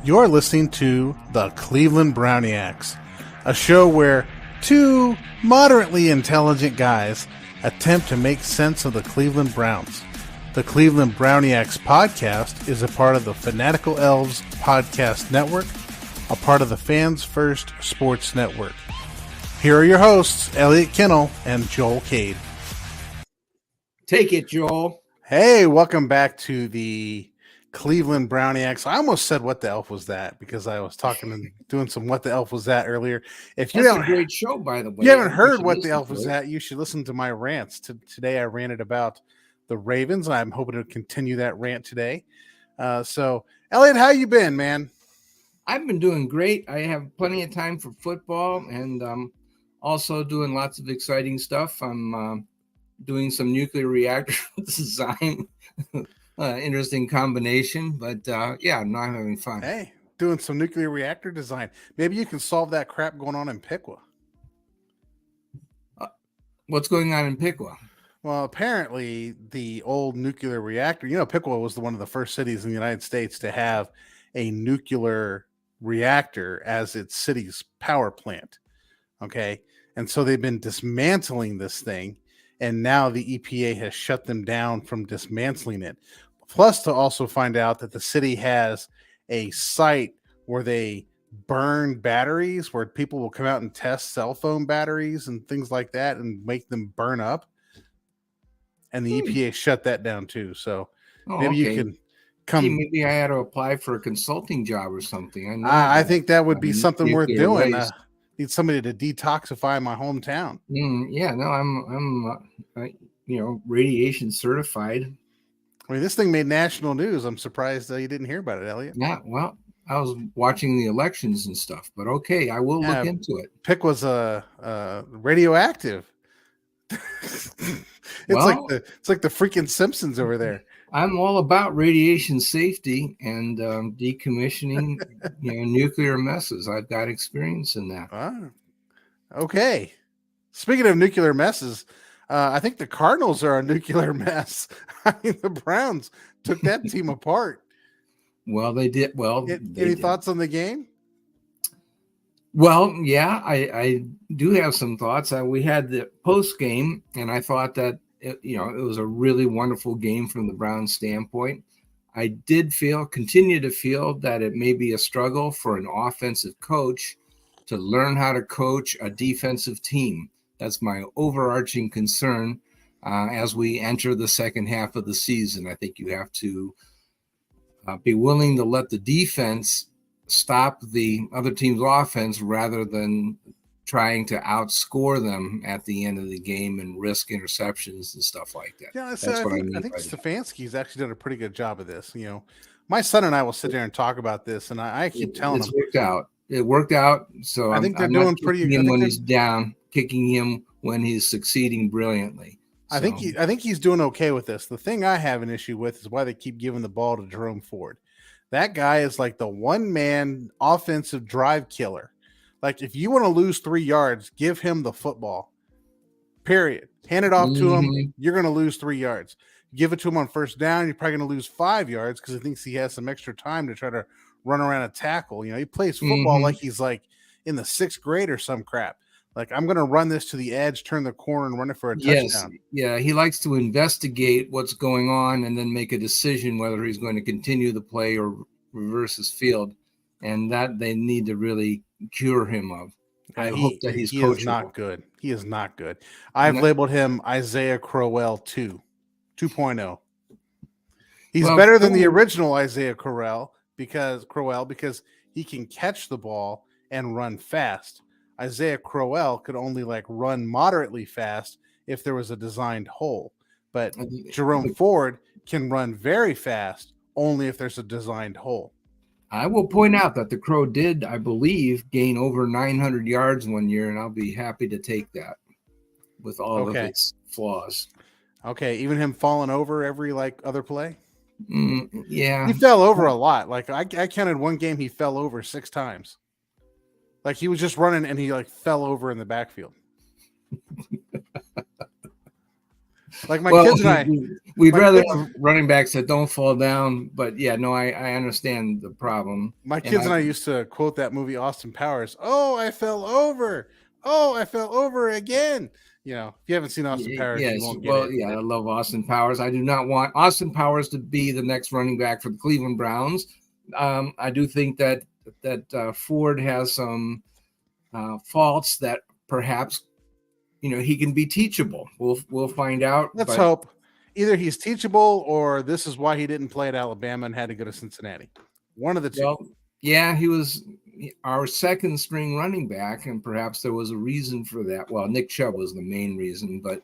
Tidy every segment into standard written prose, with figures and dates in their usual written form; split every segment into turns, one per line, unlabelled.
You're listening to the Cleveland Browniacs, a show where two moderately intelligent guys attempt to make sense of the Cleveland Browns. The Cleveland Browniacs podcast is a part of the Fanatical Elves podcast network, a part of the Fans First Sports Network. Here are your hosts, Elliot Kennel and Joel Cade.
Take it, Joel.
Hey, welcome back to the Cleveland Browniacs. I almost said "What the elf was that?" because I was talking and doing some "What the elf was that?" earlier. If you
That's a great show, by the way.
You haven't heard "What the elf was that?" You should listen to my rants. Today, I ranted about the Ravens. I'm hoping to continue that rant today. So, Elliot, how you been, man?
I've been doing great. I have plenty of time for football, and also doing lots of exciting stuff. I'm doing some nuclear reactor design. Interesting combination, but yeah, I'm not having fun.
Hey, doing some nuclear reactor design. Maybe you can solve that crap going on in Piqua.
What's going on in Piqua?
Well, apparently the old nuclear reactor, Piqua was one of the first cities in the United States to have a nuclear reactor as its city's power plant. Okay. And so they've been dismantling this thing. And now the EPA has shut them down from dismantling it. Plus, to also find out that the city has a site where they burn batteries, where people will come out and test cell phone batteries and things like that and make them burn up. And the EPA shut that down too. So maybe you can come.
Hey, maybe I had to apply for a consulting job or something.
I think that would be something worth doing. Need somebody to detoxify my hometown.
Yeah, no, I'm radiation certified.
I mean, this thing made national news. I'm surprised you didn't hear about it, Elliot.
Yeah, well, I was watching the elections and stuff, but okay, I will look into it.
Pick was radioactive. It's like the freaking Simpsons over there.
I'm all about radiation safety and decommissioning, nuclear messes. I've got experience in that.
Okay. Speaking of nuclear messes, I think the Cardinals are a nuclear mess. I mean, the Browns took that team apart.
Well, they did. Well,
any thoughts on the game?
Well, yeah, I do have some thoughts. We had the post game, and I thought that it was a really wonderful game from the Browns standpoint. I did continue to feel that it may be a struggle for an offensive coach to learn how to coach a defensive team. That's my overarching concern as we enter the second half of the season. I think you have to be willing to let the defense stop the other team's offense rather than trying to outscore them at the end of the game and risk interceptions and stuff like that.
Yeah, I think Stefanski's actually done a pretty good job of this. My son and I will sit there and talk about this, and I keep telling him
it worked out. So
I think they're doing pretty good
when he's down, kicking him when he's succeeding brilliantly.
I think he's doing okay with this. The thing I have an issue with is why they keep giving the ball to Jerome Ford. That guy is like the one-man offensive drive killer. Like, if you want to lose 3 yards, give him the football. Period. Hand it off to him. You're going to lose 3 yards. Give it to him on first down. You're probably going to lose 5 yards because he thinks he has some extra time to try to run around a tackle. He plays football like he's like in the 6th grade or some crap. Like, I'm going to run this to the edge, turn the corner, and run it for a touchdown.
Yeah, he likes to investigate what's going on and then make a decision whether he's going to continue the play or reverse his field. And that they need to really cure him of. I hope that he's coachable.
He is not good. He is not good. I've labeled him Isaiah Crowell 2.0. He's better than the original Isaiah Crowell because he can catch the ball and run fast. Isaiah Crowell could only run moderately fast if there was a designed hole. But Jerome Ford can run very fast only if there's a designed hole.
I will point out that the Crow did, I believe, gain over 900 yards one year, and I'll be happy to take that with all of its flaws.
Okay, even him falling over every other play?
Yeah.
He fell over a lot. I counted one game he fell over 6 times. He was just running and he fell over in the backfield. Like my
Well,
kids and I,
we'd
my
rather
kids,
have running backs that don't fall down, but yeah, no, I understand the problem.
my
And
kids and I used to quote that movie Austin Powers. Oh, I fell over. Oh, I fell over again. You know, if you haven't seen Austin Powers, you
Yes,
won't get
well,
it.
yeah, I love Austin Powers. I do not want Austin Powers to be the next running back for the Cleveland Browns. I do think that Ford has some faults that perhaps he can be teachable. We'll find out.
Let's
But
hope either he's teachable or this is why he didn't play at Alabama and had to go to Cincinnati. One of the two.
well, yeah, he was our second string running back, and perhaps there was a reason for that. Well, Nick Chubb was the main reason, but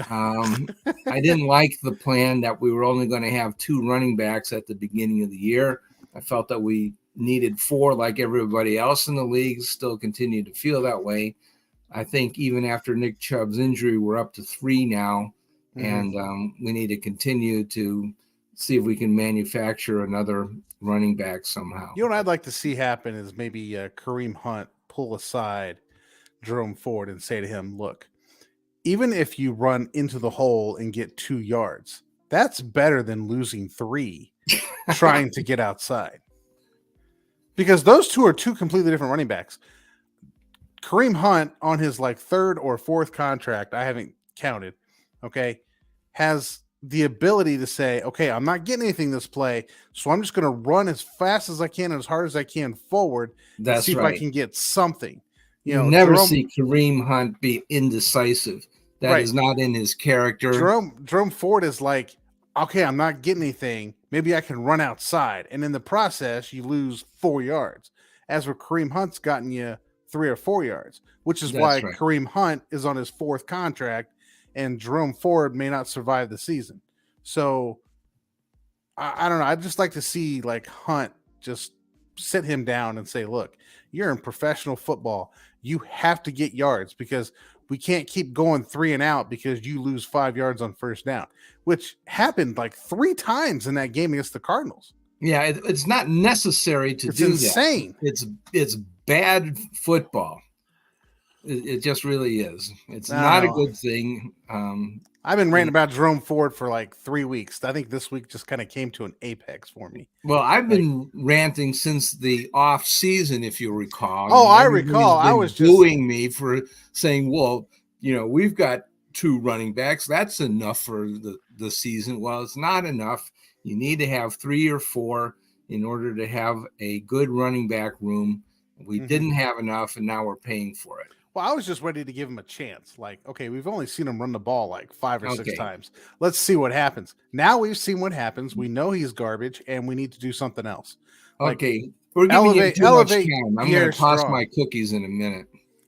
I didn't like the plan that we were only going to have two running backs at the beginning of the year. I felt that we needed four, like everybody else in the league. Still continue to feel that way. I think even after Nick Chubb's injury, we're up to three now, and we need to continue to see if we can manufacture another running back somehow.
You know what I'd like to see happen is maybe Kareem Hunt pull aside Jerome Ford and say to him, look, even if you run into the hole and get 2 yards, that's better than losing 3 trying to get outside. Because those two are two completely different running backs. Kareem Hunt on his like third or fourth contract, I haven't counted, okay, has the ability to say, okay, I'm not getting anything this play, so I'm just going to run as fast as I can and as hard as I can forward and
That's
see if I
right.
can get something.
You never see Kareem Hunt be indecisive. That is not in his character.
Jerome Ford is like, okay, I'm not getting anything. Maybe I can run outside. And in the process, you lose 4 yards. As where Kareem Hunt's gotten you 3 or 4 yards, which is why Kareem Hunt is on his 4th contract and Jerome Ford may not survive the season. So I don't know. I'd just like to see like Hunt just sit him down and say, look, you're in professional football. You have to get yards because we can't keep going 3 and out because you lose 5 yards on first down, which happened like 3 times in that game against the Cardinals.
Yeah, it's not necessary to do
insane.
that. It's bad football. It just really is. It's not a good thing.
I've been ranting about Jerome Ford for like 3 weeks. I think this week just kind of came to an apex for me.
Well, I've been ranting since the off season, if you recall.
Oh, I recall. I was just
booing me for saying, well, we've got 2 running backs. That's enough for the season. Well, it's not enough. You need to have 3 or 4 in order to have a good running back room. We didn't have enough, and now we're paying for it.
Well, I was just ready to give him a chance. Like, okay, we've only seen him run the ball like 5 or 6 times. Let's see what happens. Now we've seen what happens. We know he's garbage, and we need to do something else.
Like, okay, we're giving you too much time. I'm going to toss
strong.
my cookies in a minute.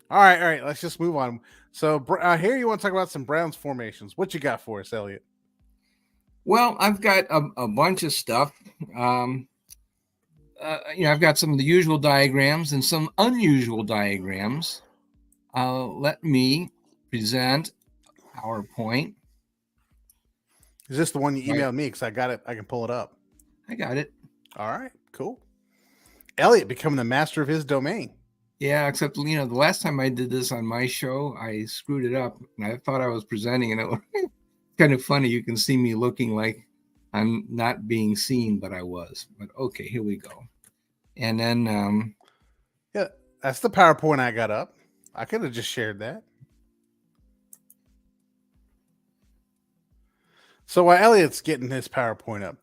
All right. Let's just move on. So here you want to talk about some Browns formations. What you got for us, Elliot?
Well, I've got a bunch of stuff. I've got some of the usual diagrams and some unusual diagrams. Let me present PowerPoint.
Is this the one you emailed me? Because I got it. I can pull it up.
I got it.
All right, cool. Elliot becoming the master of his domain.
Yeah, except, the last time I did this on my show, I screwed it up. And I thought I was presenting, and it was kind of funny. You can see me looking like I'm not being seen, but I was. But okay, here we go. And then...
yeah, that's the PowerPoint I got up. I could have just shared that. So while Elliot's getting his PowerPoint up,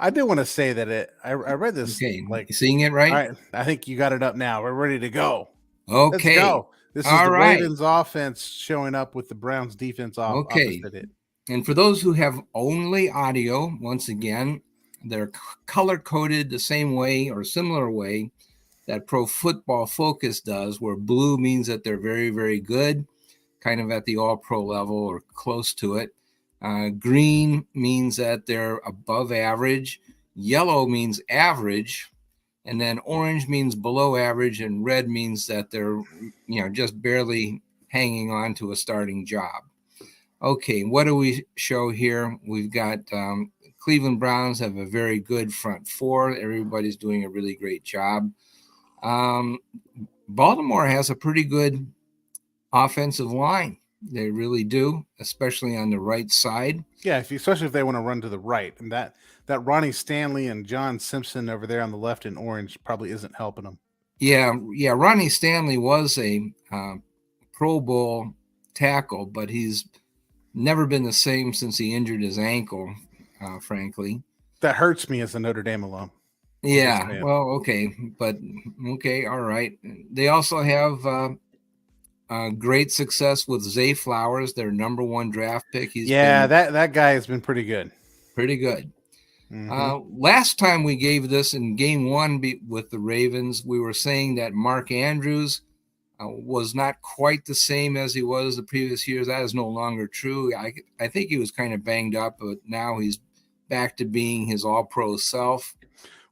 I do want to say that I read this.
Okay, like seeing it right?
All right, I think you got it up now. We're ready to go.
Okay.
Let's go. This is the Ravens offense showing up with the Browns defense opposite it.
And for those who have only audio, once again, they're color-coded the same way or similar way that Pro Football Focus does, where blue means that they're very, very good, kind of at the all-pro level or close to it. Green means that they're above average. Yellow means average. And then orange means below average. And red means that they're, just barely hanging on to a starting job. Okay, what do we show here? We've got Cleveland Browns have a very good front 4. Everybody's doing a really great job. Baltimore has a pretty good offensive line. They really do, especially on the right side.
Yeah, especially if they want to run to the right, and that Ronnie Stanley and John Simpson over there on the left in orange probably isn't helping them.
Yeah. Ronnie Stanley was a Pro Bowl tackle, but he's never been the same since he injured his ankle, frankly.
That hurts me as a Notre Dame alum. I'm just
Yeah,
saying.
well, okay, but okay, all right. They also have great success with Zay Flowers, their number one draft pick. He's
Yeah,
been
that guy has been pretty good.
pretty good.
Hmm.
Last time we gave this in game one with the Ravens, we were saying that Mark Andrews was not quite the same as he was the previous years. That is no longer true. I think he was kind of banged up, but now he's back to being his all pro self.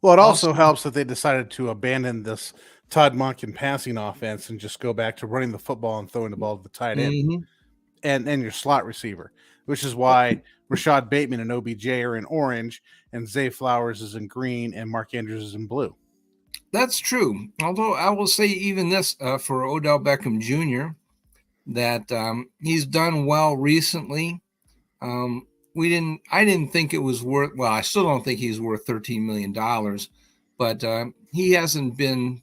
Well, it also
Also,
helps that they decided to abandon this Todd Monken passing offense and just go back to running the football and throwing the ball to the tight end
mhm.
and your slot receiver, which is why Rashad Bateman and OBJ are in orange and Zay Flowers is in green and Mark Andrews is in blue.
That's true. Although I will say even this for Odell Beckham Jr. that he's done well recently. I didn't think it was worth. Well, I still don't think he's worth $13 million, but he hasn't been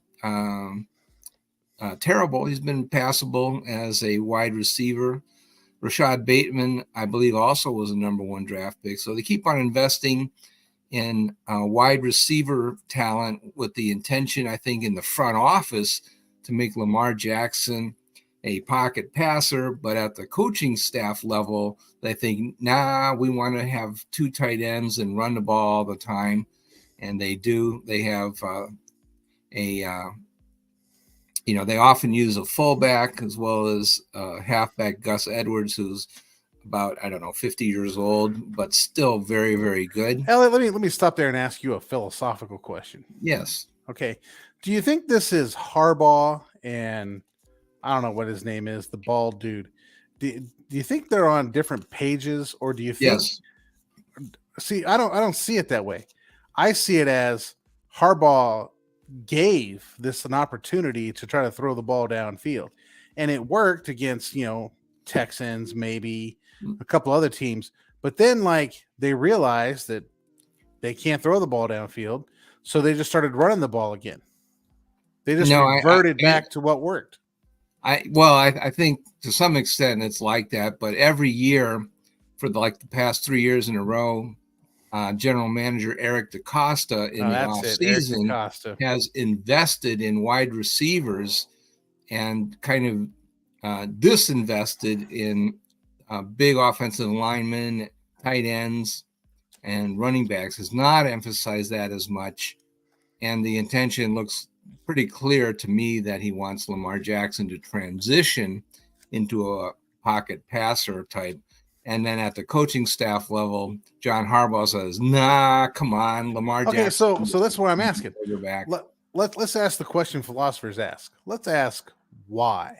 terrible. He's been passable as a wide receiver. Rashad Bateman, I believe, also was a number one draft pick. So they keep on investing in wide receiver talent with the intention, I think, in the front office to make Lamar Jackson a pocket passer. But at the coaching staff level, they think, nah, we want to have two tight ends and run the ball all the time. And they do. They have they often use a fullback as well as halfback Gus Edwards, who's about, I don't know, 50 years old, but still very, very good.
Elliot, let me stop there and ask you a philosophical question.
Yes.
Okay. Do you think this is Harbaugh and I don't know what his name is, the bald dude? Do you think they're on different pages, or do you think?
Yes.
See, I don't see it that way. I see it as Harbaugh gave this an opportunity to try to throw the ball downfield, and it worked against Texans, maybe a couple other teams. But then, like, they realized that they can't throw the ball downfield, so they just started running the ball again. They just
No,
reverted back to what worked.
I think to some extent it's like that, but every year for the past 3 years in a row, general manager Eric DaCosta in
Oh,
the
that's
off
it, Eric
season
DaCosta.
has invested in wide receivers and kind of disinvested in big offensive linemen, tight ends, and running backs. Has not emphasized that as much, and the intention looks pretty clear to me that he wants Lamar Jackson to transition into a pocket passer type. And then at the coaching staff level, John Harbaugh says, "Nah, come on, Lamar
Okay,
Jackson."
so that's what I'm asking.
Quarterback.
Let's ask the question philosophers ask. Let's ask why.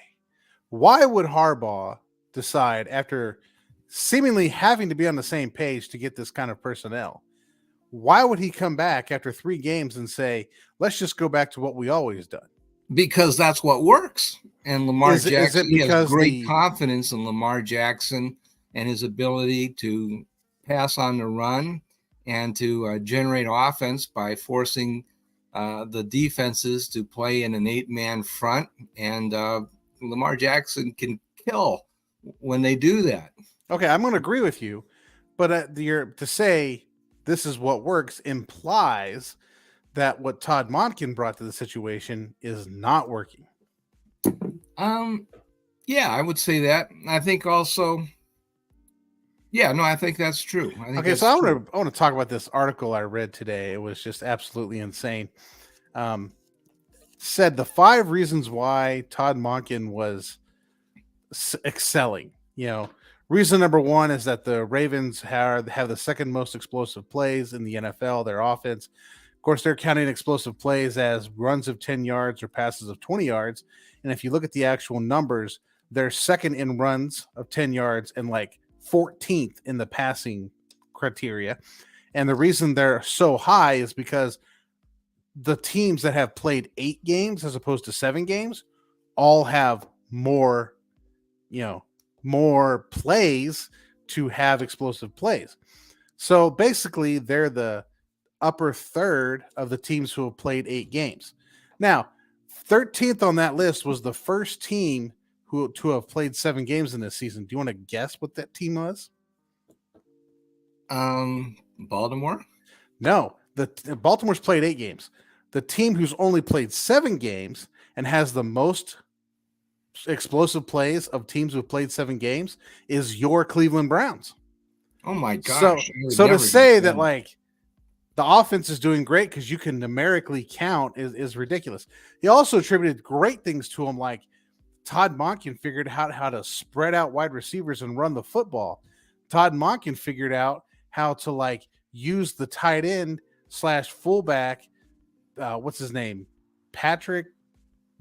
Why would Harbaugh decide after seemingly having to be on the same page to get this kind of personnel? Why would he come back after 3 games and say, "Let's just go back to what we always done"?
Because that's what works. And Lamar
Is it
Jackson, he has
because
great confidence in Lamar Jackson and his ability to pass on the run and to generate offense by forcing the defenses to play in an 8-man front. And Lamar Jackson can kill when they do that.
Okay, I'm going to agree with you, but to say this is what works implies that what Todd Monken brought to the situation is not working.
Yeah, I would say that. I think also, yeah, no, I think that's true.
Okay, so I want to talk about this article I read today. It was just absolutely insane. Said the 5 reasons why Todd Monken was excelling. Reason number 1 is that the Ravens have the second most explosive plays in the NFL. Their offense, of course, they're counting explosive plays as runs of 10 yards or passes of 20 yards. And if you look at the actual numbers, they're second in runs of 10 yards and like 14th in the passing criteria. And the reason they're so high is because the teams that have played 8 games as opposed to 7 games all have more, more plays to have explosive plays. So basically, they're the upper third of the teams who have played 8 games. Now, 13th on that list was the first team who to have played 7 games in this season. Do you want to guess what that team was?
Baltimore?
No, the Baltimore's played 8 games. The team who's only played 7 games and has the most explosive plays of teams who've played 7 games is your Cleveland Browns.
Oh my
So,
gosh.
to say that like the offense is doing great because you can numerically count is ridiculous. He also attributed great things to him, like Todd Monken figured out how to spread out wide receivers and run the football. Todd Monken figured out how to like use the tight end / fullback. What's his name? Patrick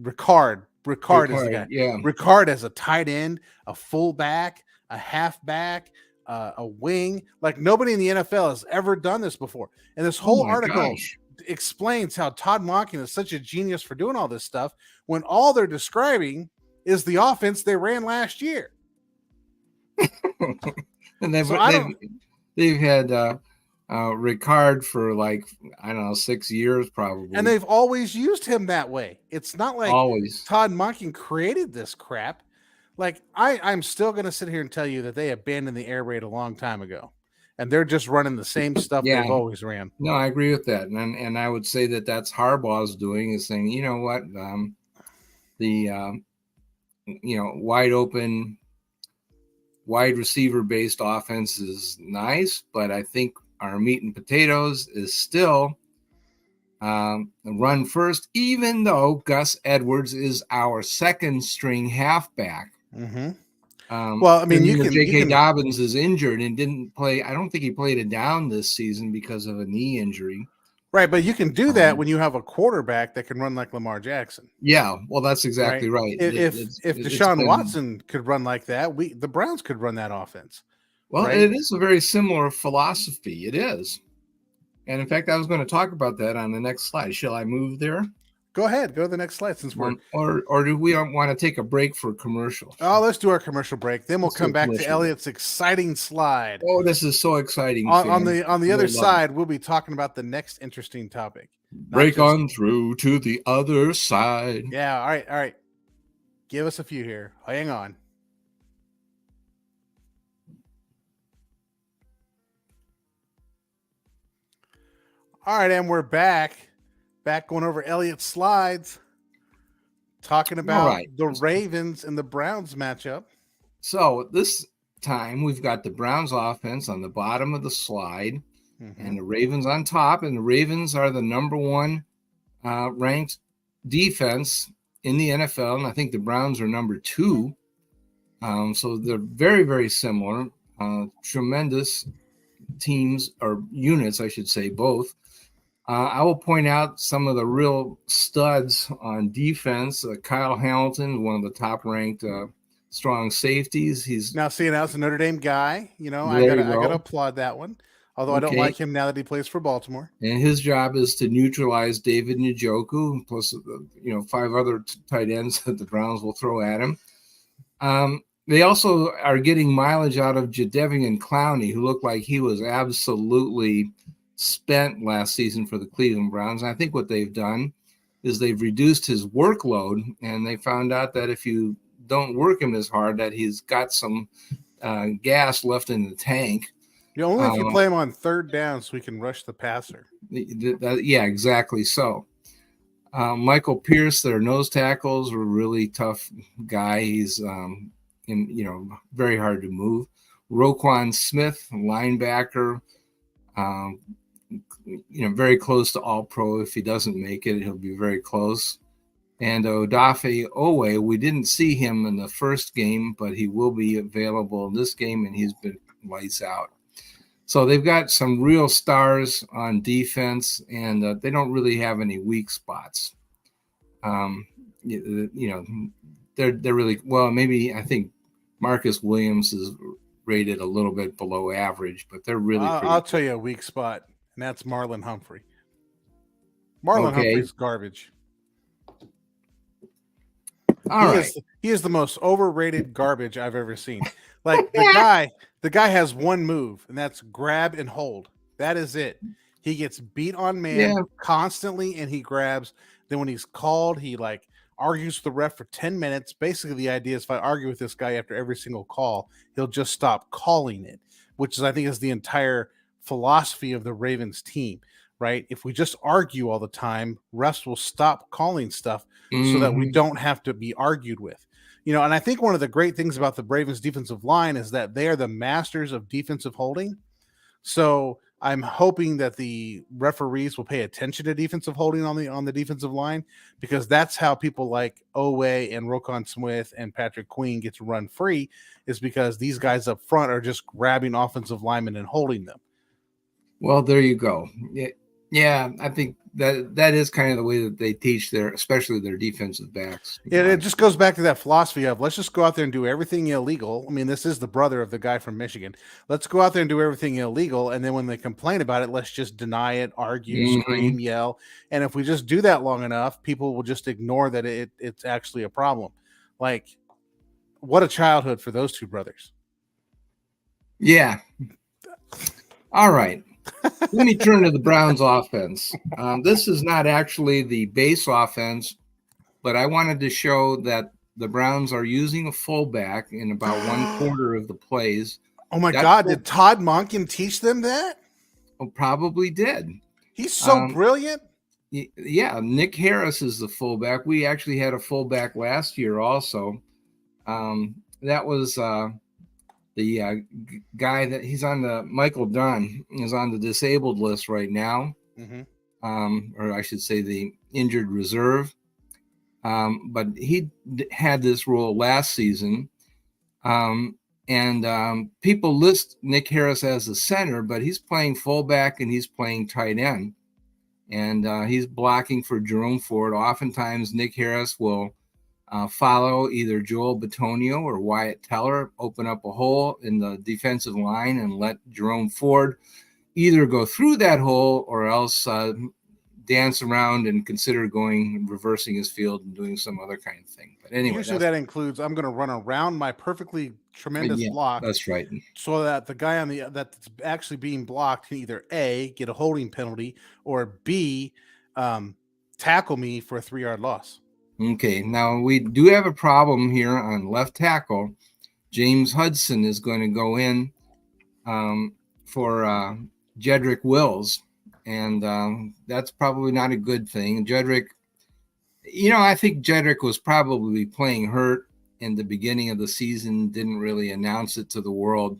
Ricard. Ricard is the guy.
Yeah.
Ricard as a tight end, a fullback, a halfback, a wing. Like nobody in the NFL has ever done this before. And this whole article explains how Todd Monken is such a genius for doing all this stuff when all they're describing is the offense they ran last year.
And they've had Ricard for like, I don't know, 6 years probably.
And they've always used him that way. It's not like Todd Monken created this crap. Like I'm still going to sit here and tell you that they abandoned the air raid a long time ago, and they're just running the same stuff they've always ran.
No, I agree with that, and I would say that that's Harbaugh's doing, is saying, you know what, wide open, wide receiver based offense is nice, but I think our meat and potatoes is still run first, even though Gus Edwards is our second string halfback.
Mm-hmm. Well, I mean,
J.K. Dobbins is injured and didn't play. I don't think he played it down this season because of a knee injury.
Right, but you can do that when you have a quarterback that can run like Lamar Jackson.
Yeah, well, that's exactly right.
If Deshaun Watson could run like that, the Browns could run that offense.
Well, it is a very similar philosophy. It is. And in fact, I was going to talk about that on the next slide. Shall I move there?
Go ahead. Go to the next slide since we're
or do we want to take a break for commercial?
Oh, let's do our commercial break. Then we'll come back to Elliot's exciting slide.
Oh, this is so exciting.
On the other side, we'll be talking about the next interesting topic.
Break on through to the other side.
Yeah, all right. Give us a few here. Hang on. All right, and we're back going over Elliot's slides, talking about the Ravens and the Browns matchup.
So this time we've got the Browns offense on the bottom of the slide, and the Ravens on top, and the Ravens are the number one ranked defense in the NFL, and I think the Browns are number 2. So they're very, very similar, tremendous teams, or units, I should say, both. I will point out some of the real studs on defense. Kyle Hamilton, one of the top-ranked strong safeties. He's
that's a Notre Dame guy. You know, I gotta applaud that one. Although I don't like him now that he plays for Baltimore.
And his job is to neutralize David Njoku, plus 5 other tight ends that the Browns will throw at him. They also are getting mileage out of Jadeveon Clowney, who looked like he was absolutely spent last season for the Cleveland Browns. And I think what they've done is they've reduced his workload, and they found out that if you don't work him as hard, that he's got some gas left in the tank.
Only if you play him on third down so we can rush the passer.
Yeah, exactly so. Michael Pierce, their nose tackles, were a really tough guy. He's very hard to move. Roquan Smith, linebacker, very close to all-pro. If he doesn't make it, he'll be very close. And Odafe Owe, we didn't see him in the first game, but he will be available in this game, and he's been lights out. So they've got some real stars on defense, and they don't really have any weak spots. They're really well. Maybe I think Marcus Williams is rated a little bit below average, but they're really.
I'll tell you a weak spot, and that's Marlon Humphrey. Humphrey's garbage. He is the most overrated garbage I've ever seen. Like the guy has one move, and that's grab and hold. That is it. He gets beat on man
Yeah.
constantly, and he grabs. Then when he's called, he like argues with the ref for 10 minutes. Basically, the idea is if I argue with this guy after every single call, he'll just stop calling it, which is I think is the entire philosophy of the Ravens team. Right? If we just argue all the time, refs will stop calling stuff so that we
Hmm.
don't have to be argued with. And I think one of the great things about the Ravens defensive line is that they are the masters of defensive holding. So I'm hoping that the referees will pay attention to defensive holding on the defensive line, because that's how people like Owe and Rokon Smith and Patrick Queen get to run free, is because these guys up front are just grabbing offensive linemen and holding them.
Well, there you go. Yeah, I think that is kind of the way that they teach especially their defensive backs.
It just goes back to that philosophy of let's just go out there and do everything illegal. I mean, this is the brother of the guy from Michigan. Let's go out there and do everything illegal, and then when they complain about it, let's just deny it, argue,
Mhm.
scream, yell. And if we just do that long enough, people will just ignore that it's actually a problem. Like, what a childhood for those two brothers.
Yeah. All right. Let me turn to the Browns offense. This is not actually the base offense, but I wanted to show that the Browns are using a fullback in about one quarter of the plays.
Oh my
That
God, did Todd Monken teach them that?
probably did.
He's so
Um,
brilliant.
yeah, Nick Harris is the fullback. We actually had a fullback last year also. That was the guy that he's on the Michael Dunn is on the disabled list right now, or I should say the injured reserve. But he had this role last season. And people list Nick Harris as a center, but he's playing fullback and he's playing tight end. And he's blocking for Jerome Ford. Oftentimes, Nick Harris will follow either Joel Bitonio or Wyatt Teller, open up a hole in the defensive line and let Jerome Ford either go through that hole or else dance around and consider reversing his field and doing some other kind of thing. But anyway,
Usually that includes I'm going to run around my perfectly tremendous
yeah,
block.
that's right.
So that the guy that's actually being blocked can either A, get a holding penalty, or B, tackle me for a 3-yard loss.
Okay, now we do have a problem here on left tackle. James Hudson is going to go in for Jedrick Wills, and that's probably not a good thing. Jedrick, I think Jedrick was probably playing hurt in the beginning of the season, didn't really announce it to the world,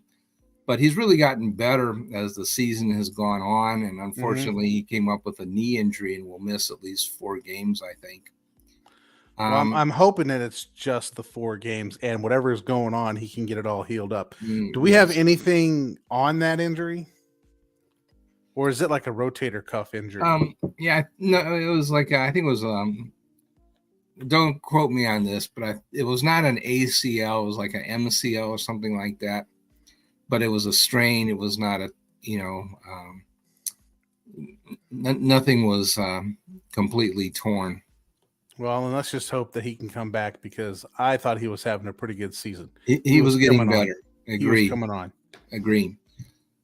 but he's really gotten better as the season has gone on, and unfortunately he came up with a knee injury and will miss at least 4 games, I think.
Well, I'm hoping that it's just the 4 games, and whatever is going on, he can get it all healed up. Do we have anything on that injury? Or is it like a rotator cuff injury?
Yeah, no, it was like, I think it was, don't quote me on this, but it was not an ACL. It was like an MCL or something like that. But it was a strain. It was not nothing was completely torn.
Well, and let's just hope that he can come back, because I thought he was having a pretty good season.
He was getting better.
Agree. He was coming on.
Agree.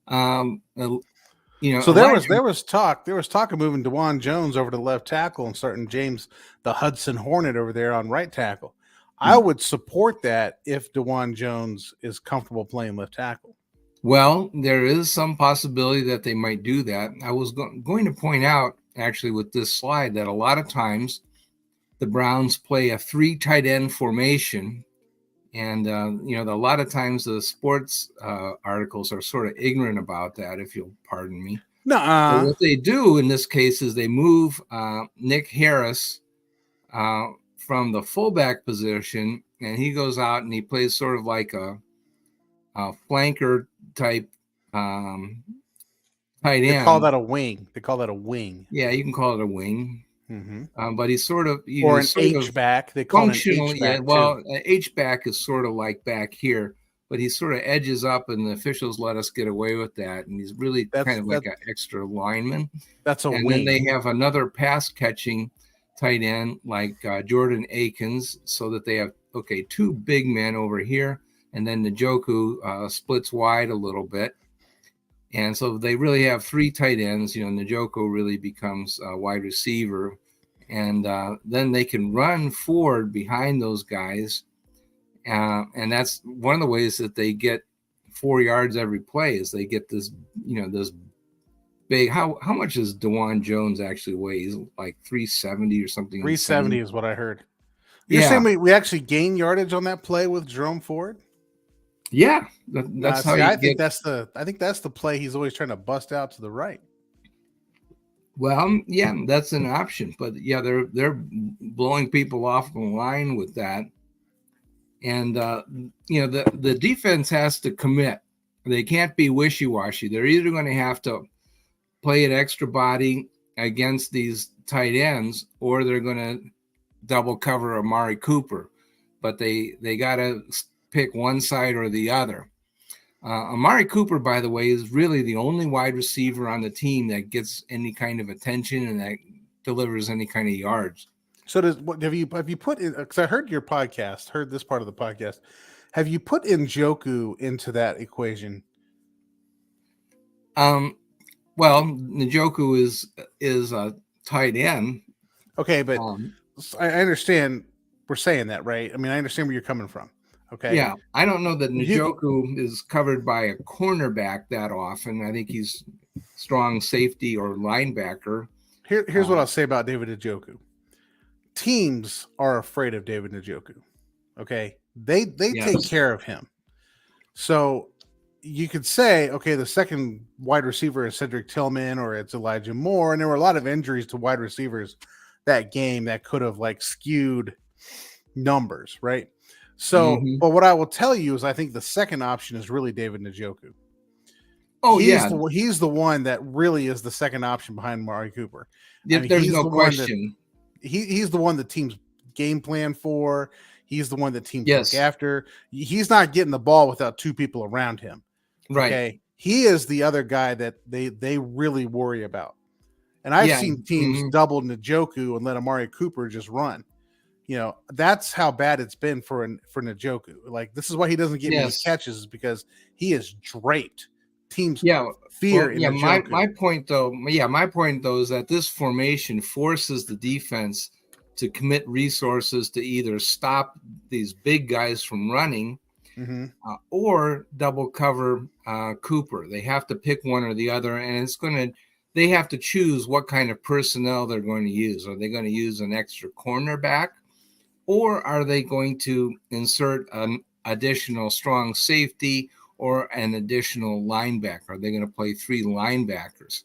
So there was talk of moving DeJuan Jones over to left tackle and starting James the Hudson Hornet over there on right tackle. I would support that if DeJuan Jones is comfortable playing left tackle.
Well, there is some possibility that they might do that. I was going to point out, actually, with this slide, that a lot of times the Browns play a 3 tight end formation. And, a lot of times the sports articles are sort of ignorant about that, if you'll pardon me.
No.
What they do in this case is they move Nick Harris from the fullback position, and he goes out and he plays sort of like a flanker type tight end.
They call that a wing.
Yeah, you can call it a wing.
Mm-hmm.
But he's sort of
or an H-back. They call it an H-back.
Yeah, well, an H-back is sort of like back here, but he sort of edges up, and the officials let us get away with that. And he's really kind of like an extra lineman.
That's a wing.
And then they have another pass catching tight end like Jordan Akins, so that they have okay, two big men over here, and then Njoku splits wide a little bit. And so they really have three tight ends. Njoku really becomes a wide receiver. And then they can run forward behind those guys. And that's one of the ways that they get 4 yards every play is they get this, this big. How much does DeJuan Jones actually weigh? He's like 370 or something.
370
insane.
is what I heard. You're
Yeah.
saying we actually gain yardage on that play with Jerome Ford?
Yeah. That's how
I think that's the play he's always trying to bust out to the right.
Well, yeah, that's an option. But yeah, they're blowing people off the line with that. And the defense has to commit. They can't be wishy-washy. They're either going to have to play an extra body against these tight ends, or they're going to double cover Amari Cooper. But they got to pick one side or the other. Amari Cooper, by the way, is really the only wide receiver on the team that gets any kind of attention and that delivers any kind of yards.
So have you put in, because I heard this part of the podcast. Have you put Njoku into that equation?
Well, Njoku is a tight end.
Okay, but I understand we're saying that, right? I mean, I understand where you're coming from. Okay.
Yeah, I don't know that Njoku is covered by a cornerback that often. I think he's strong safety or linebacker.
Here's what I'll say about David Njoku. Teams are afraid of David Njoku. Okay. They take care of him. So you could say, okay, the second wide receiver is Cedric Tillman or it's Elijah Moore. And there were a lot of injuries to wide receivers that game that could have skewed numbers, right? So, but what I will tell you is I think the second option is really David Njoku.
Oh,
he's the one that really is the second option behind Amari Cooper.
There's no question.
He's the one the team's game plan for. He's the one that teams look after. He's not getting the ball without two people around him.
Right.
Okay. He is the other guy that they really worry about. And I've seen teams double Njoku and let Amari Cooper just run. That's how bad it's been for Njoku. This is why he doesn't get many catches, is because he is draped. Teams fear.
My point though is that this formation forces the defense to commit resources to either stop these big guys from running or double cover Cooper. They have to pick one or the other, and they have to choose what kind of personnel they're going to use. Are they going to use an extra cornerback, or are they going to insert an additional strong safety or an additional linebacker? Are they going to play three linebackers?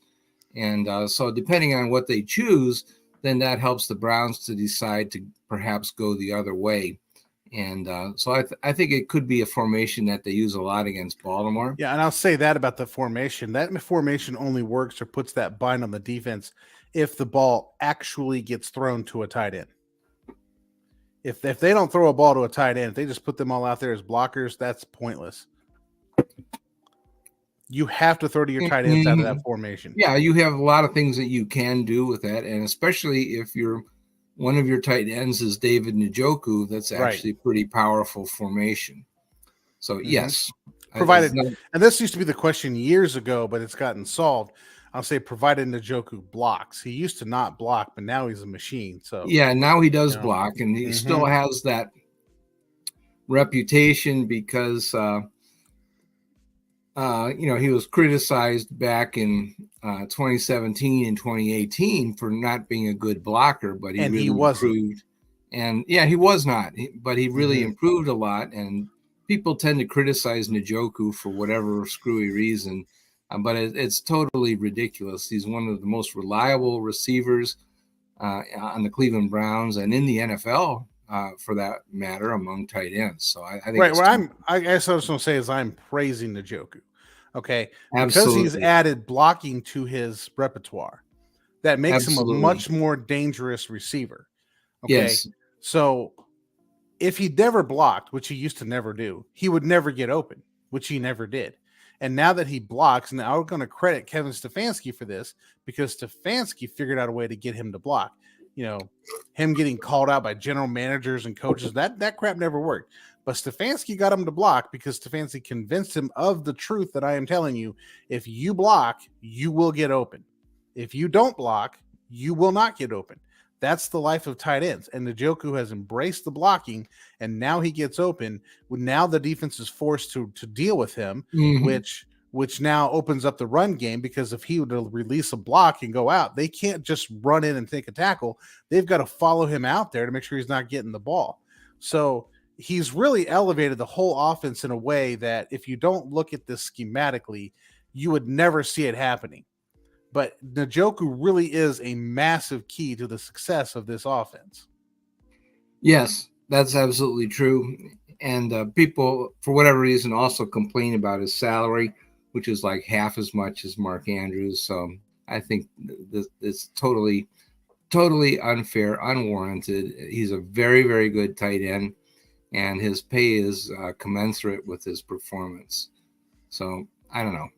And so depending on what they choose, then that helps the Browns to decide to perhaps go the other way. And so I think it could be a formation that they use a lot against Baltimore.
Yeah, and I'll say that about the formation. That formation only works or puts that bind on the defense if the ball actually gets thrown to a tight end. If they don't throw a ball to a tight end, if they just put them all out there as blockers, that's pointless. You have to throw to your tight ends out of that formation.
Yeah, you have a lot of things that you can do with that, and especially if one of your tight ends is David Njoku, that's actually a pretty powerful formation. So yes,
provided, and this used to be the question years ago, but it's gotten solved. I'll say provided Njoku blocks. He used to not block, but now he's a machine. So
yeah, now he does block, and he still has that reputation because he was criticized back in 2017 and 2018 for not being a good blocker, but he really improved. And yeah, he was not, but he really improved a lot. And people tend to criticize Njoku for whatever screwy reason, but it's totally ridiculous. He's one of the most reliable receivers on the Cleveland Browns and in the NFL, for that matter, among tight ends. So I think
I guess what I was going to say is I'm praising Njoku. Okay,
absolutely.
Because he's added blocking to his repertoire, that makes him a much more dangerous receiver. Okay,
yes.
So if he never blocked, which he used to never do, he would never get open, which he never did. And now that he blocks, and I'm going to credit Kevin Stefanski for this, because Stefanski figured out a way to get him to block. him getting called out by general managers and coaches. That crap never worked. But Stefanski got him to block because Stefanski convinced him of the truth that I am telling you. If you block, you will get open. If you don't block, you will not get open. That's the life of tight ends. And Njoku has embraced the blocking, and now he gets open. Now the defense is forced to deal with him, which now opens up the run game, because if he would release a block and go out, they can't just run in and take a tackle. They've got to follow him out there to make sure he's not getting the ball. So he's really elevated the whole offense in a way that if you don't look at this schematically, you would never see it happening. But Njoku really is a massive key to the success of this offense.
Yes, that's absolutely true. And people, for whatever reason, also complain about his salary, which is like half as much as Mark Andrews. So I think it's totally unfair, unwarranted. He's a very, very good tight end, and his pay is commensurate with his performance. So I don't know.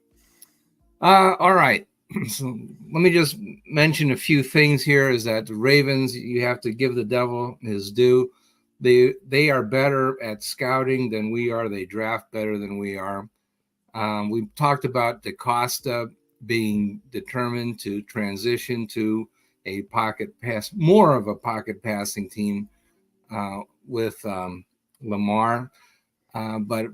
All right. So let me just mention a few things here. Is that the Ravens, you have to give the devil his due. They are better at scouting than we are. They draft better than we are. We talked about DaCosta being determined to transition to a more of a pocket passing team with Lamar. But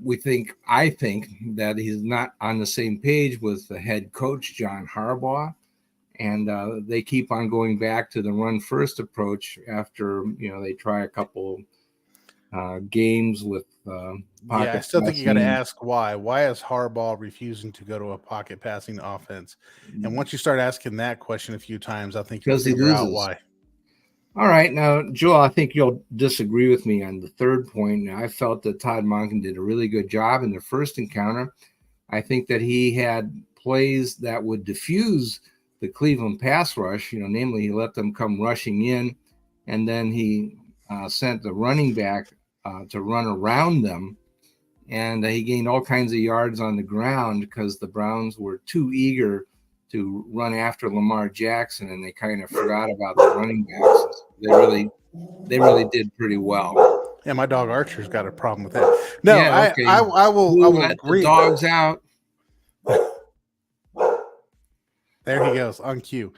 I think that he's not on the same page with the head coach, John Harbaugh. And they keep on going back to the run first approach after, they try a couple games with pocket
I still
passing.
think you got to ask why. Why is Harbaugh refusing to go to a pocket passing offense? And once you start asking that question a few times, I think you'll figure out why.
All right. Now, Joel, I think you'll disagree with me on the third point. I felt that Todd Monken did a really good job in the first encounter. I think that he had plays that would diffuse the Cleveland pass rush. Namely, he let them come rushing in, and then he sent the running back to run around them. And he gained all kinds of yards on the ground because the Browns were too eager to run after Lamar Jackson, and they kind of forgot about the running backs. They really did pretty well.
Yeah, my dog Archer's got a problem with that. No, yeah, okay. I will
let
agree.
The dogs out.
There he goes on cue.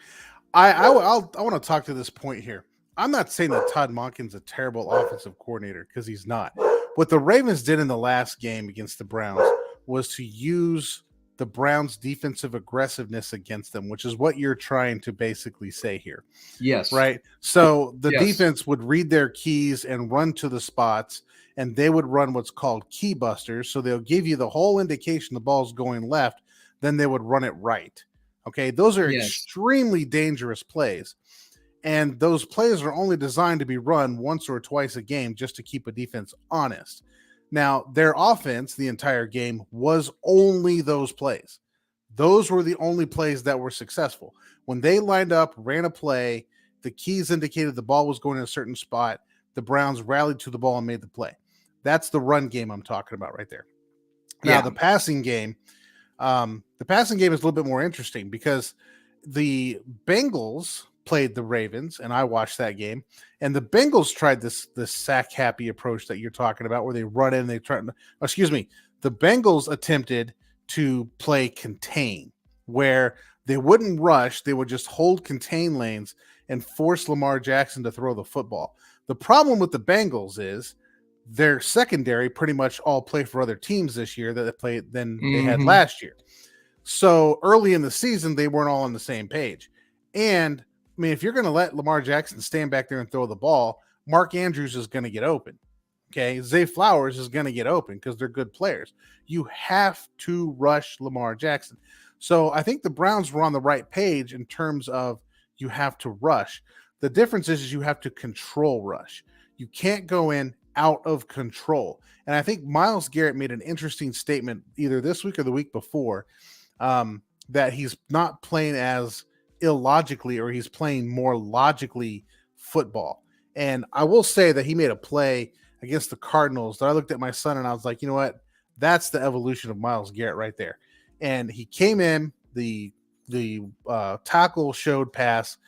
I want to talk to this point here. I'm not saying that Todd Monken's a terrible offensive coordinator, because he's not. What the Ravens did in the last game against the Browns was to use the Browns' defensive aggressiveness against them, which is what you're trying to basically say here.
Yes.
Right? So the defense would read their keys and run to the spots, and they would run what's called key busters. So they'll give you the whole indication the ball's going left, then they would run it right. Okay? Those are extremely dangerous plays. And those plays are only designed to be run once or twice a game just to keep a defense honest. Now, their offense the entire game was only those plays. Those were the only plays that were successful. When they lined up, ran a play, the keys indicated the ball was going in a certain spot, the Browns rallied to the ball and made the play. That's the run game I'm talking about right there. Now, the passing game is a little bit more interesting, because the Bengals played the Ravens, and I watched that game, and the Bengals tried this sack happy approach that you're talking about, where they run in, the Bengals attempted to play contain, where they wouldn't rush, they would just hold contain lanes and force Lamar Jackson to throw the football. The problem with the Bengals is their secondary pretty much all play for other teams this year that they played than they had last year. So early in the season, they weren't all on the same page. And I mean, if you're going to let Lamar Jackson stand back there and throw the ball, Mark Andrews is going to get open. Okay. Zay Flowers is going to get open because they're good players. You have to rush Lamar Jackson. So I think the Browns were on the right page in terms of you have to rush. The difference is you have to control rush. You can't go in out of control. And I think Myles Garrett made an interesting statement either this week or the week before, that he's not playing as illogically, or he's playing more logically football. And I will say that he made a play against the Cardinals that I looked at my son and I was like, you know what? That's the evolution of Myles Garrett right there. And he came in, the tackle showed pass,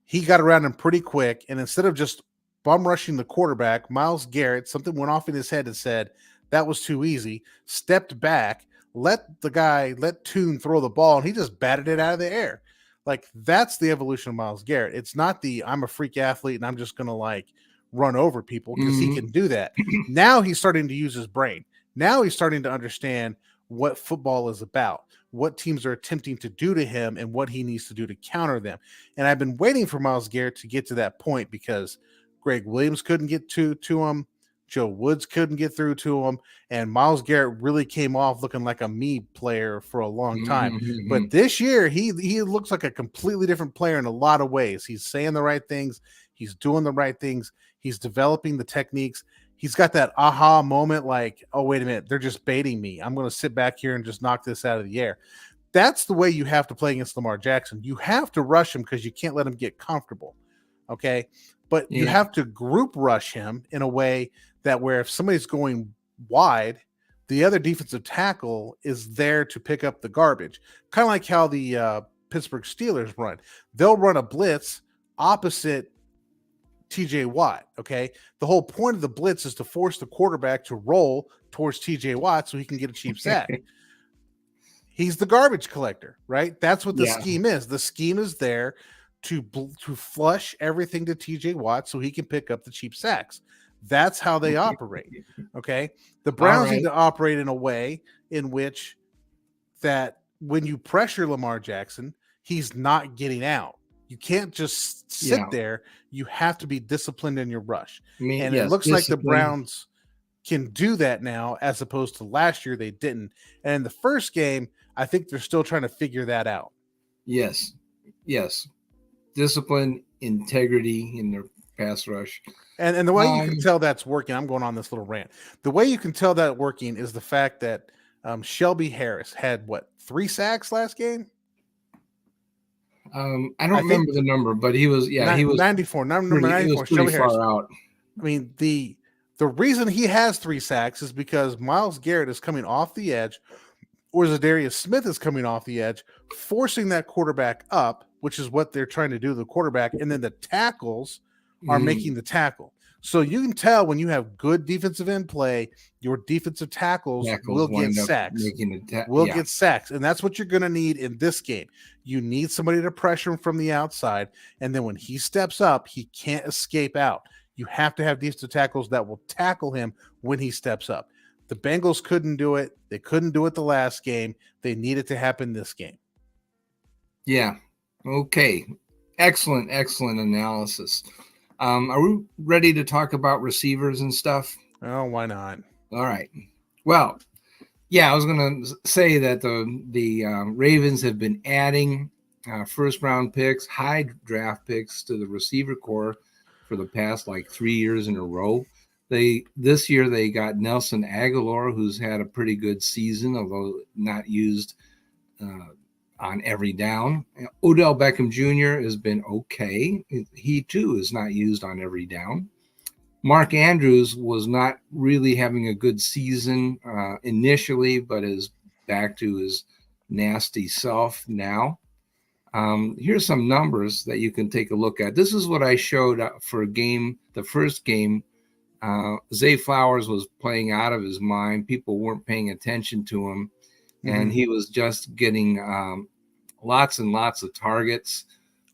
he got around him pretty quick. And instead of just bum rushing the quarterback, Myles Garrett, something went off in his head and said, that was too easy, stepped back, let Tune throw the ball, and he just batted it out of the air. Like, that's the evolution of Myles Garrett. It's not the I'm a freak athlete and I'm just going to like run over people, because he can do that. Now he's starting to use his brain. Now he's starting to understand what football is about, what teams are attempting to do to him, and what he needs to do to counter them. And I've been waiting for Myles Garrett to get to that point, because Greg Williams couldn't get to him. Joe Woods couldn't get through to him. And Myles Garrett really came off looking like a me player for a long time. But this year, he looks like a completely different player in a lot of ways. He's saying the right things. He's doing the right things. He's developing the techniques. He's got that aha moment like, oh, wait a minute, they're just baiting me. I'm going to sit back here and just knock this out of the air. That's the way you have to play against Lamar Jackson. You have to rush him because you can't let him get comfortable. Okay. But you have to group rush him in a way that where if somebody's going wide, the other defensive tackle is there to pick up the garbage. Kind of like how the Pittsburgh Steelers run. They'll run a blitz opposite TJ Watt. Okay. The whole point of the blitz is to force the quarterback to roll towards TJ Watt so he can get a cheap sack. He's the garbage collector, right? That's what the scheme is. The scheme is there to flush everything to TJ Watt so he can pick up the cheap sacks. That's how they operate. Okay. The Browns need to operate in a way in which that when you pressure Lamar Jackson, he's not getting out. You can't just sit there. You have to be disciplined in your rush. And it looks like the Browns can do that now, as opposed to last year they didn't. And in the first game, I think they're still trying to figure that out.
Yes. Discipline, integrity in their pass rush.
And the way you can tell that's working, I'm going on this little rant. The way you can tell that working is the fact that Shelby Harris had 3 sacks last game?
I don't remember the number, but he was he was
94. Number 94.
Shelby Harris. Out.
I mean, the reason he has 3 sacks is because Myles Garrett is coming off the edge, or Zadarius Smith is coming off the edge, forcing that quarterback up, which is what they're trying to do to the quarterback, and then the tackles are making the tackle. So you can tell when you have good defensive end play, your defensive tackles will get sacks. Get sacks. And that's what you're going to need in this game. You need somebody to pressure him from the outside. And then when he steps up, he can't escape out. You have to have defensive tackles that will tackle him when he steps up. The Bengals couldn't do it. They couldn't do it the last game. They need it to happen this game.
Yeah. Okay. Excellent analysis. Are we ready to talk about receivers and stuff?
Oh, why not?
All right. Well, I was going to say that the Ravens have been adding first-round picks, high draft picks to the receiver core for the past 3 years in a row. This year they got Nelson Aguilar, who's had a pretty good season, although not used on every down. Odell Beckham Jr. has been okay. He too is not used on every down. Mark Andrews was not really having a good season initially, but is back to his nasty self now. Here's some numbers that you can take a look at. This is what I showed for the first game. Zay Flowers was playing out of his mind. People weren't paying attention to him. And he was just getting lots and lots of targets.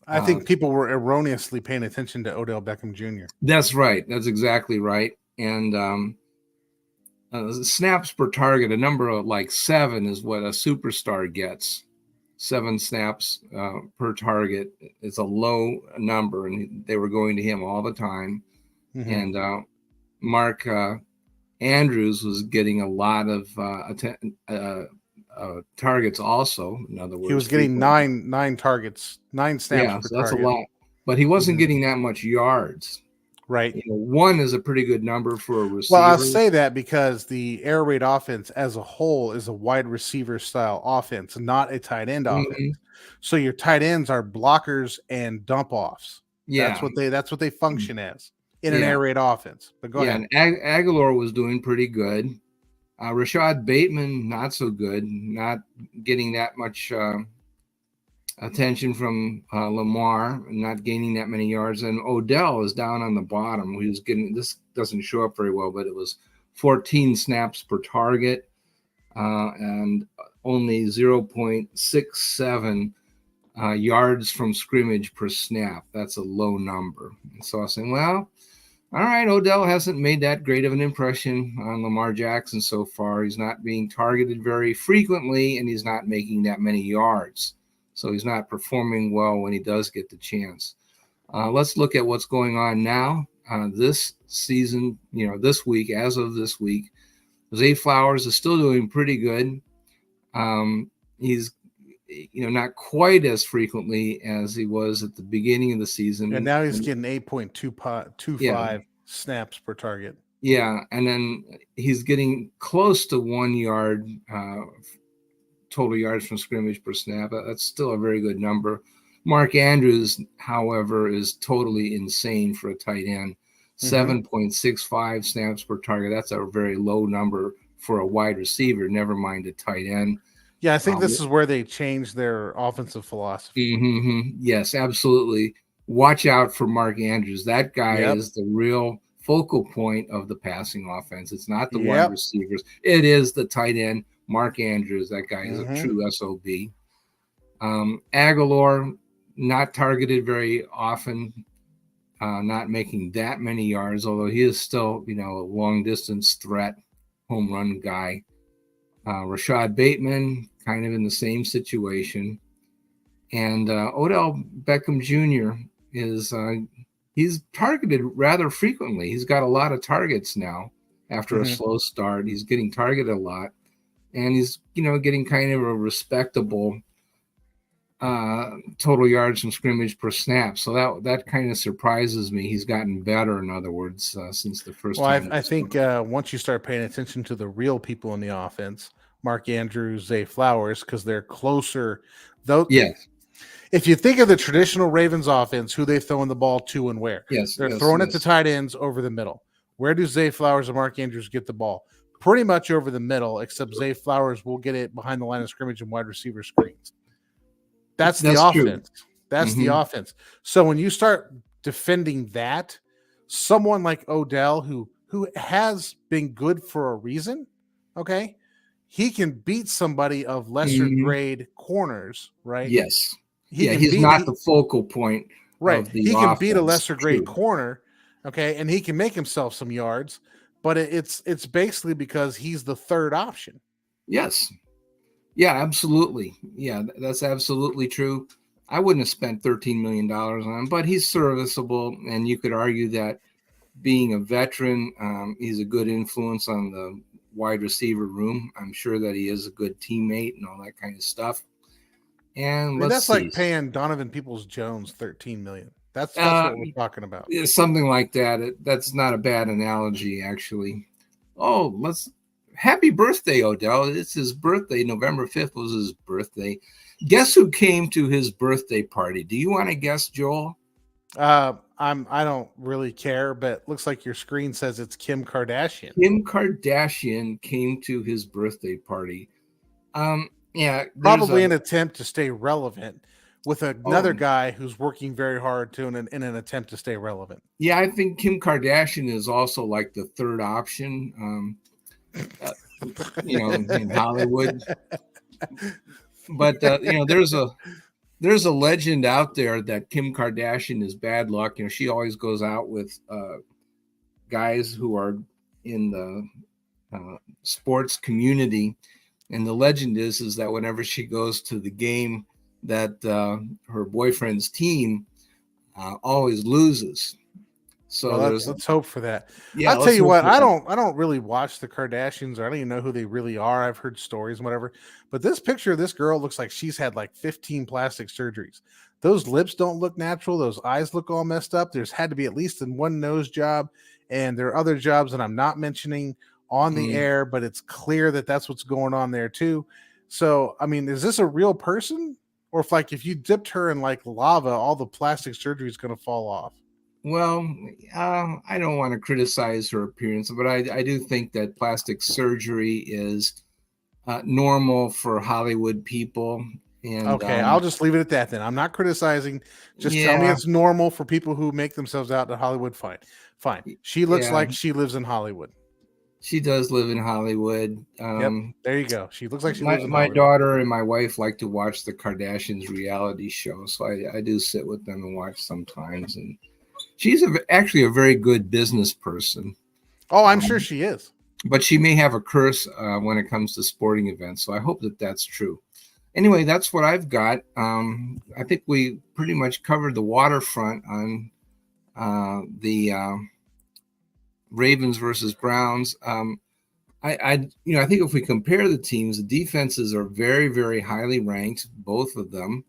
I think people were erroneously paying attention to Odell Beckham Jr.
That's right. That's exactly right. And snaps per target, a number of 7 is what a superstar gets. 7 snaps per target. It's a low number, and they were going to him all the time. And Mark Andrews was getting a lot of targets also. In other words,
he was getting nine targets, 9 snaps per
that's
target.
a lot, but he wasn't getting that much yards.
Right.
1 is a pretty good number for a receiver.
Well, I'll say that because the air raid offense as a whole is a wide receiver style offense, not a tight end offense. So your tight ends are blockers and dump offs.
Yeah,
that's what they function as in an air raid offense. But go ahead.
And Aguilar was doing pretty good. Rashad Bateman, not so good, not getting that much attention from Lamar, not gaining that many yards. And Odell is down on the bottom. He was getting, this doesn't show up very well, but it was 14 snaps per target and only 0.67 yards from scrimmage per snap. That's a low number. And so I was saying, well, all right, Odell hasn't made that great of an impression on Lamar Jackson so far. He's not being targeted very frequently, and he's not making that many yards. So he's not performing well when he does get the chance. Let's look at what's going on now. This season, this week, as of this week, Zay Flowers is still doing pretty good. He's not quite as frequently as he was at the beginning of the season.
And now he's getting 8.25 snaps per target.
Yeah, and then he's getting close to 1 yard total yards from scrimmage per snap. That's still a very good number. Mark Andrews, however, is totally insane for a tight end. 7.65 snaps per target. That's a very low number for a wide receiver, never mind a tight end.
Yeah, I think this is where they changed their offensive philosophy.
Yes, absolutely. Watch out for Mark Andrews. That guy is the real focal point of the passing offense. It's not the wide receivers. It is the tight end, Mark Andrews. That guy is a true SOB. Aguilar, not targeted very often, not making that many yards, although he is still, a long-distance threat, home run guy. Rashad Bateman, kind of in the same situation. And Odell Beckham Jr. He's targeted rather frequently. He's got a lot of targets now after a slow start. He's getting targeted a lot. And he's, getting kind of a respectable total yards from scrimmage per snap. So that kind of surprises me. He's gotten better, in other words, since the first time.
I think once you start paying attention to the real people in the offense, Mark Andrews, Zay Flowers, because they're closer. Though,
yes.
If you think of the traditional Ravens offense, who they throwing the ball to and where? They're throwing it to tight ends over the middle. Where do Zay Flowers and Mark Andrews get the ball? Pretty much over the middle, except Zay Flowers will get it behind the line of scrimmage and wide receiver screens. That's the offense. True. That's the offense. So when you start defending that, someone like Odell, who has been good for a reason, okay, he can beat somebody of lesser grade corners, right?
Yes. He's not the focal point.
Right. He can beat a lesser grade corner, okay, and he can make himself some yards, but it's basically because he's the third option.
Yes. Yeah, absolutely. Yeah, that's absolutely true. I wouldn't have spent $13 million on him, but he's serviceable, and you could argue that being a veteran, he's a good influence on the wide receiver room. I'm sure that he is a good teammate and all that kind of stuff. And
that's like paying Donovan Peoples-Jones $13 million. That's what we're talking about.
Something like that. That's not a bad analogy, actually. Oh, happy birthday, Odell. It's his birthday. November 5th was his birthday. Guess who came to his birthday party? Do you want to guess, Joel?
I don't really care, but it looks like your screen says it's Kim Kardashian.
Kim Kardashian came to his birthday party. Yeah,
probably an attempt to stay relevant with another guy who's working very hard in an attempt to stay relevant.
Yeah, I think Kim Kardashian is also like the third option, in Hollywood. But there's a legend out there that Kim Kardashian is bad luck. She always goes out with guys who are in the sports community. And the legend is that whenever she goes to the game, that her boyfriend's team always loses. So
let's hope for that. Yeah, I'll tell you what, I don't really watch the Kardashians, or I don't even know who they really are. I've heard stories and whatever. But this picture of this girl looks like she's had like 15 plastic surgeries. Those lips don't look natural. Those eyes look all messed up. There's had to be at least one nose job, and there are other jobs that I'm not mentioning on the air, but it's clear that that's what's going on there too. So, I mean, is this a real person? Or if you dipped her in like lava, all the plastic surgery is going to fall off?
Well, I don't want to criticize her appearance, but I do think that plastic surgery is normal for Hollywood people. And
Okay, I'll just leave it at that then. I'm not criticizing. Just tell me
yeah,
it's normal for people who make themselves out to Hollywood. Fine. Fine. She looks
yeah,
like she lives in Hollywood.
she does live in Hollywood.
Yep. There you go. She looks like she lives in
My
Hollywood.
daughter and my wife like to watch the Kardashians reality show, so I do sit with them and watch sometimes. And she's actually a very good business person,
Oh, I'm sure
um,
she is.
but she may have a curse when it comes to sporting events. So I hope that that's true. Anyway, that's what I've got. I think we pretty much covered the waterfront on the Ravens versus Browns. I think if we compare the teams, the defenses are very, very highly ranked, both of them.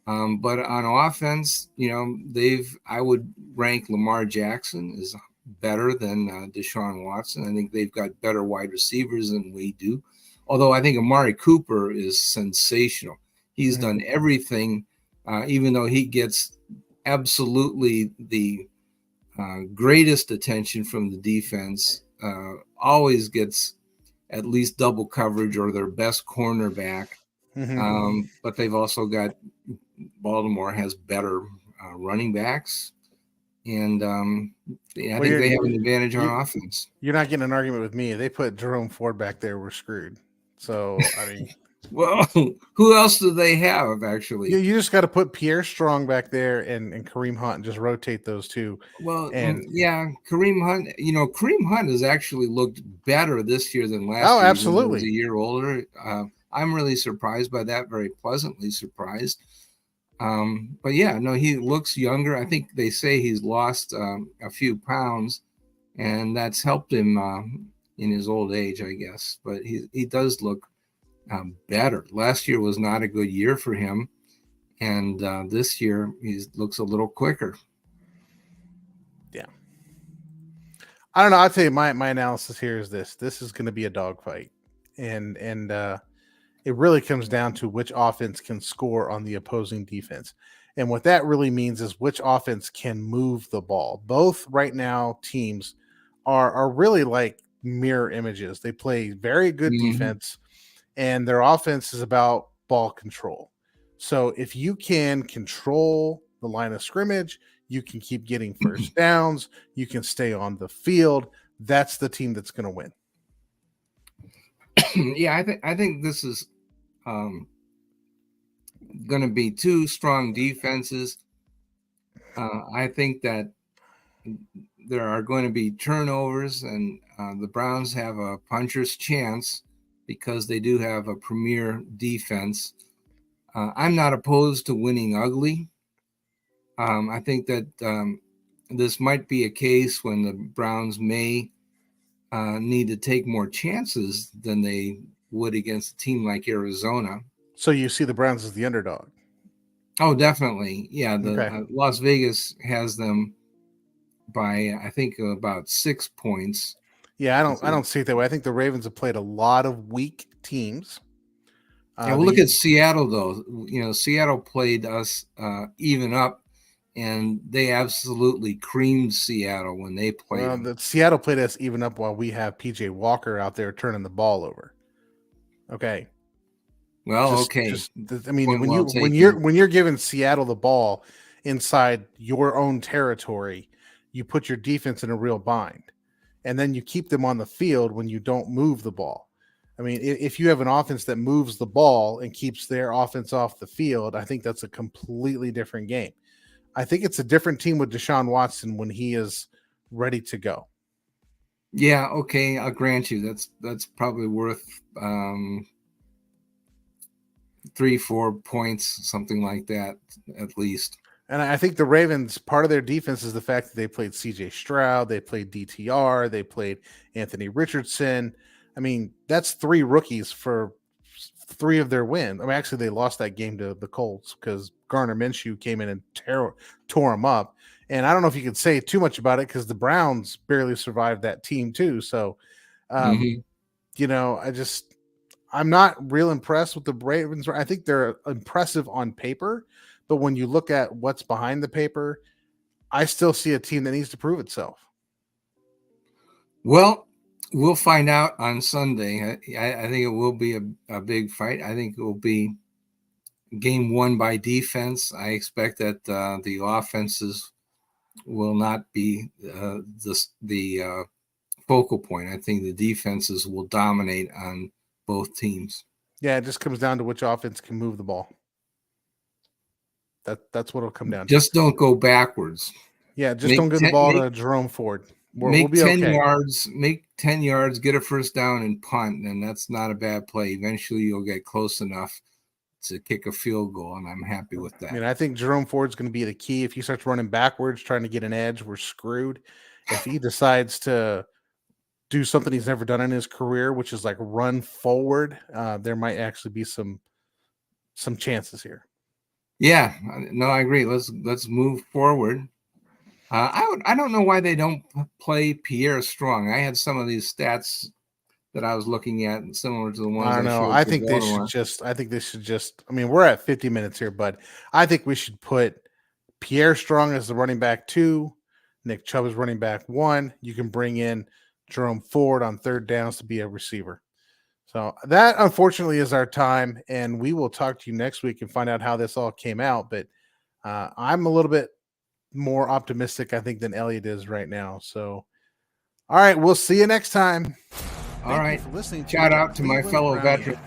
But on offense, I would rank Lamar Jackson is better than Deshaun Watson. I think they've got better wide receivers than we do. Although I think Amari Cooper is sensational. He's
Mhm.
done everything, even though he gets absolutely the greatest attention from the defense, always gets at least double coverage or their best cornerback.
Mhm.
But they've also got Baltimore has better running backs, and I
Well,
think they
you're
have an advantage on
you
offense.
you're not getting an argument with me. They put Jerome Ford back there, we're screwed. So I mean,
Well, who else do they have
you
actually?
you just got to put Pierre Strong back there and Kareem Hunt and just rotate those two.
Well,
And
yeah, Kareem Hunt. Kareem Hunt has actually looked better this year than last
oh,
year, even though he was a
absolutely.
year older. I'm really surprised by that. Very pleasantly surprised. But yeah, no, he looks younger. I think they say he's lost a few pounds, and that's helped him in his old age, I guess. But he does look better. Last year was not a good year for him, and this year he looks a little quicker.
Yeah. I don't know. I'll tell you my analysis here is this. This is going to be a dogfight. And it really comes down to which offense can score on the opposing defense. And what that really means is which offense can move the ball. Both right now teams are really like mirror images. They play very good
Mm-hmm.
defense and their offense is about ball control. So if you can control the line of scrimmage, you can keep getting first downs, you can stay on the field, that's the team that's going to win.
Yeah, I think this is um, going to be two strong defenses. I think that there are going to be turnovers, and the Browns have a puncher's chance because they do have a premier defense. I'm not opposed to winning ugly. I think that this might be a case when the Browns may need to take more chances than they would against a team like Arizona.
So you see the Browns as the underdog.
Oh, definitely. Yeah, the
Okay.
Las Vegas has them by I think about 6 points.
Yeah, I don't see it that way. I think the Ravens have played a lot of weak teams.
Yeah, well, look
The
at Seattle though. Seattle played us even up, and they absolutely creamed Seattle when they played
well,
them.
the Seattle played us even up while we have PJ Walker out there turning the ball over. Okay.
Well,
Just
okay,
just I mean,
point
when
well
you when you're
taken.
when you're giving Seattle the ball inside your own territory, you put your defense in a real bind. And then you keep them on the field when you don't move the ball. I mean, if you have an offense that moves the ball and keeps their offense off the field, I think that's a completely different game. I think it's a different team with Deshaun Watson when he is ready to go.
Yeah, okay, I'll grant you that's probably worth 3-4 points, something like that, at least.
And I think the Ravens, part of their defense is the fact that they played CJ Stroud, they played DTR, they played Anthony Richardson. I mean, that's three rookies for three of their wins. I mean, actually, they lost that game to the Colts because Garner Minshew came in and tore them up. And I don't know if you could say too much about it because the Browns barely survived that team too. So, um,
Hmm.
I'm not real impressed with the Ravens. I think they're impressive on paper, but when you look at what's behind the paper, I still see a team that needs to prove itself.
Well, we'll find out on Sunday. I think it will be a big fight. I think it will be game won by defense. I expect that the offenses will not be the focal point. I think the defenses will dominate on both teams.
Yeah, it just comes down to which offense can move the ball. That's what it'll come down to.
Just don't go backwards.
Yeah, just don't give the ball to Jerome Ford. We'll be
10
okay.
yards, make 10 yards, get a first down and punt, and that's not a bad play. Eventually you'll get close enough to kick a field goal, and I'm happy with that.
I mean, I think Jerome Ford's going to be the key. If he starts running backwards, trying to get an edge, we're screwed. If he decides to do something he's never done in his career, which is like run forward, there might actually be some chances here.
Yeah, no, I agree. Let's move forward. I don't know why they don't play Pierre Strong. I had some of these stats that I was looking at, and similar to the ones
I don't know. I think they should just. I mean, we're at 50 minutes here, but I think we should put Pierre Strong as the running back 2, Nick Chubb as running back 1. You can bring in Jerome Ford on third downs to be a receiver. So that, unfortunately, is our time, and we will talk to you next week and find out how this all came out. But I'm a little bit more optimistic, I think, than Elliot is right now. So, all right, we'll see you next time.
All right. For listening. Shout out to my fellow veterans.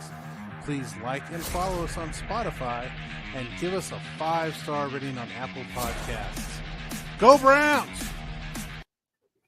Please like and follow us on Spotify and give us a 5-star rating on Apple Podcasts. Go Browns!